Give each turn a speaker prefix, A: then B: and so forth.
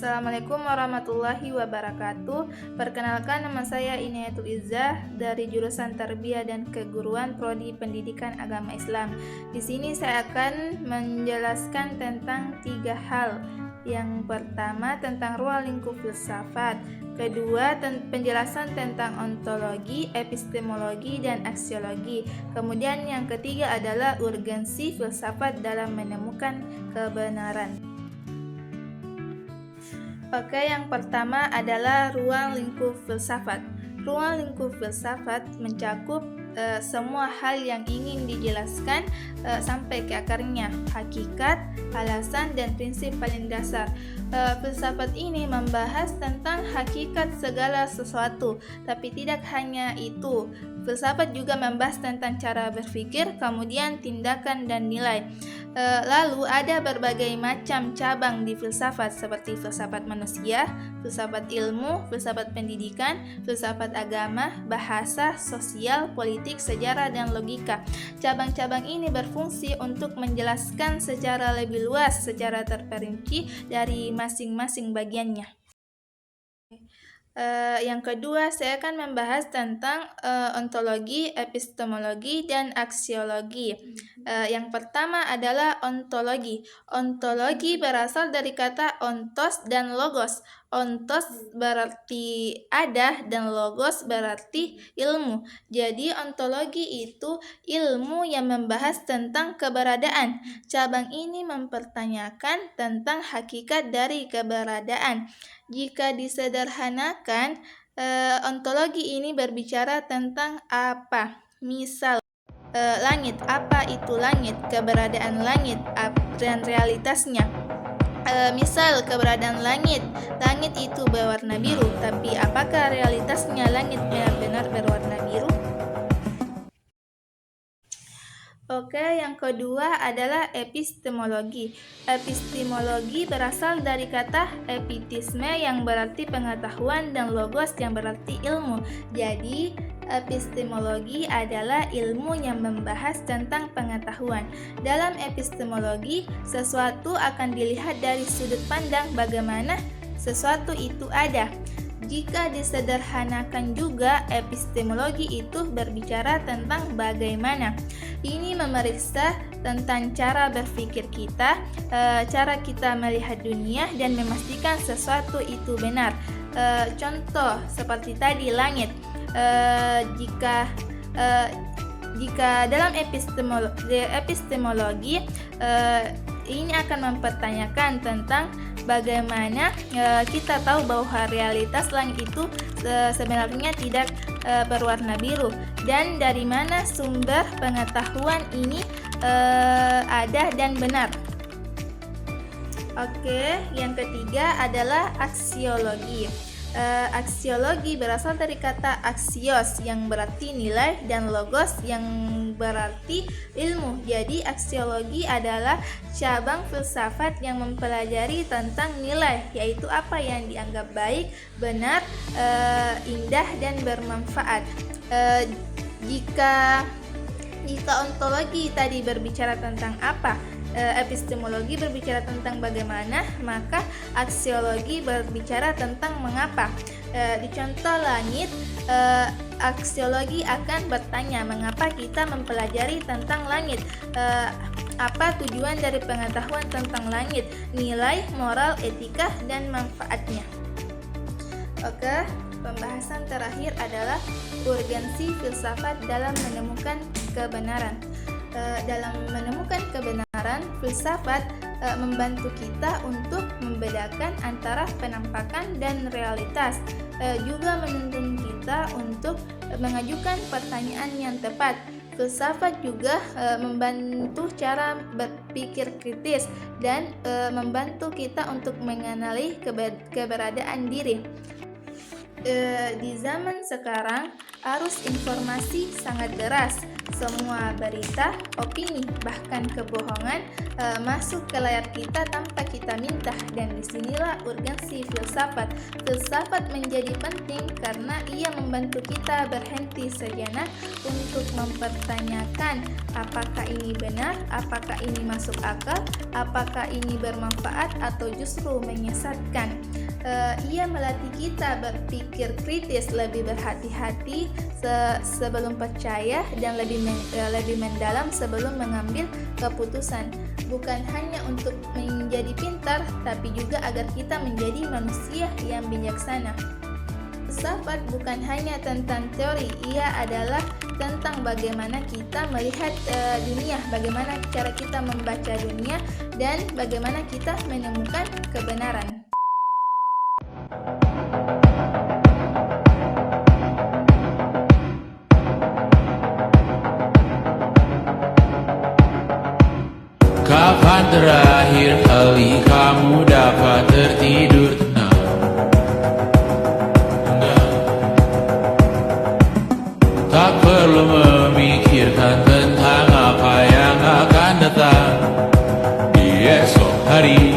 A: Assalamualaikum warahmatullahi wabarakatuh. Perkenalkan, nama saya Inayatul Izzah dari jurusan Tarbiyah dan Keguruan Prodi Pendidikan Agama Islam. Di sini saya akan menjelaskan tentang 3 hal. Yang pertama tentang ruang lingkup filsafat, kedua penjelasan tentang ontologi, epistemologi, dan aksiologi. Kemudian yang ketiga adalah urgensi filsafat dalam menemukan kebenaran. Oke, yang pertama adalah ruang lingkup filsafat. Ruang lingkup filsafat mencakup semua hal yang ingin dijelaskan sampai ke akarnya, hakikat, alasan, dan prinsip paling dasar. Filsafat ini membahas tentang hakikat segala sesuatu, tapi tidak hanya itu. Filsafat juga membahas tentang cara berpikir, kemudian tindakan dan nilai. Lalu ada berbagai macam cabang di filsafat seperti filsafat manusia, filsafat ilmu, filsafat pendidikan, filsafat agama, bahasa, sosial, politik, sejarah, dan logika. Cabang-cabang ini berfungsi untuk menjelaskan secara lebih luas, secara terperinci dari masing-masing bagiannya. Yang kedua, saya akan membahas tentang ontologi, epistemologi, dan aksiologi. Yang pertama adalah ontologi. Ontologi berasal dari kata ontos dan logos. Ontos berarti ada dan logos berarti ilmu. Jadi ontologi itu ilmu yang membahas tentang keberadaan. Cabang ini mempertanyakan tentang hakikat dari keberadaan. Jika disederhanakan, ontologi ini berbicara tentang apa? Misal, langit, apa itu langit? Keberadaan langit dan realitasnya. Misal keberadaan langit itu berwarna biru, tapi apakah realitasnya langit benar-benar berwarna biru? Oke, yang kedua adalah epistemologi. Epistemologi berasal dari kata epitisme yang berarti pengetahuan dan logos yang berarti ilmu. Jadi, epistemologi adalah ilmu yang membahas tentang pengetahuan. Dalam epistemologi, sesuatu akan dilihat dari sudut pandang bagaimana sesuatu itu ada. Jika disederhanakan juga, epistemologi itu berbicara tentang bagaimana. Ini memeriksa tentang cara berpikir kita, cara kita melihat dunia, dan memastikan sesuatu itu benar. Contoh seperti tadi langit. Jika dalam epistemologi ini akan mempertanyakan tentang bagaimana kita tahu bahwa realitas langit itu sebenarnya tidak berwarna biru, dan dari mana sumber pengetahuan ini ada dan benar. Oke, yang ketiga adalah aksiologi. Aksiologi berasal dari kata aksios yang berarti nilai dan logos yang berarti ilmu. Jadi aksiologi adalah cabang filsafat yang mempelajari tentang nilai, yaitu apa yang dianggap baik, benar, indah, dan bermanfaat. Jika ontologi tadi berbicara tentang apa, epistemologi berbicara tentang bagaimana, maka aksiologi berbicara tentang mengapa. Di contoh langit, aksiologi akan bertanya mengapa kita mempelajari tentang langit, apa tujuan dari pengetahuan tentang langit, nilai, moral, etika, dan manfaatnya. Oke, pembahasan terakhir adalah urgensi filsafat dalam menemukan kebenaran. Dalam menemukan kebenaran, filsafat membantu kita untuk membedakan antara penampakan dan realitas, juga menuntun kita untuk mengajukan pertanyaan yang tepat. Filsafat juga membantu cara berpikir kritis dan membantu kita untuk mengenali keberadaan diri. Di zaman sekarang, Arus informasi sangat deras. Semua berita, opini, bahkan kebohongan masuk ke layar kita tanpa kita minta, dan disinilah urgensi filsafat. Filsafat menjadi penting karena ia membantu kita berhenti sejenak untuk mempertanyakan apakah ini benar, apakah ini masuk akal, apakah ini bermanfaat atau justru menyesatkan. Ia melatih kita berpikir kritis, lebih berhati-hati sebelum percaya, dan lebih mendalam sebelum mengambil keputusan. Bukan hanya untuk menjadi pintar, tapi juga agar kita menjadi manusia yang bijaksana. Filsafat bukan hanya tentang teori, ia adalah tentang bagaimana kita melihat dunia, bagaimana cara kita membaca dunia, dan bagaimana kita menemukan kebenaran.
B: Kapan terakhir kali kamu dapat tertidur tenang? Tak perlu memikirkan tentang apa yang akan datang di esok hari.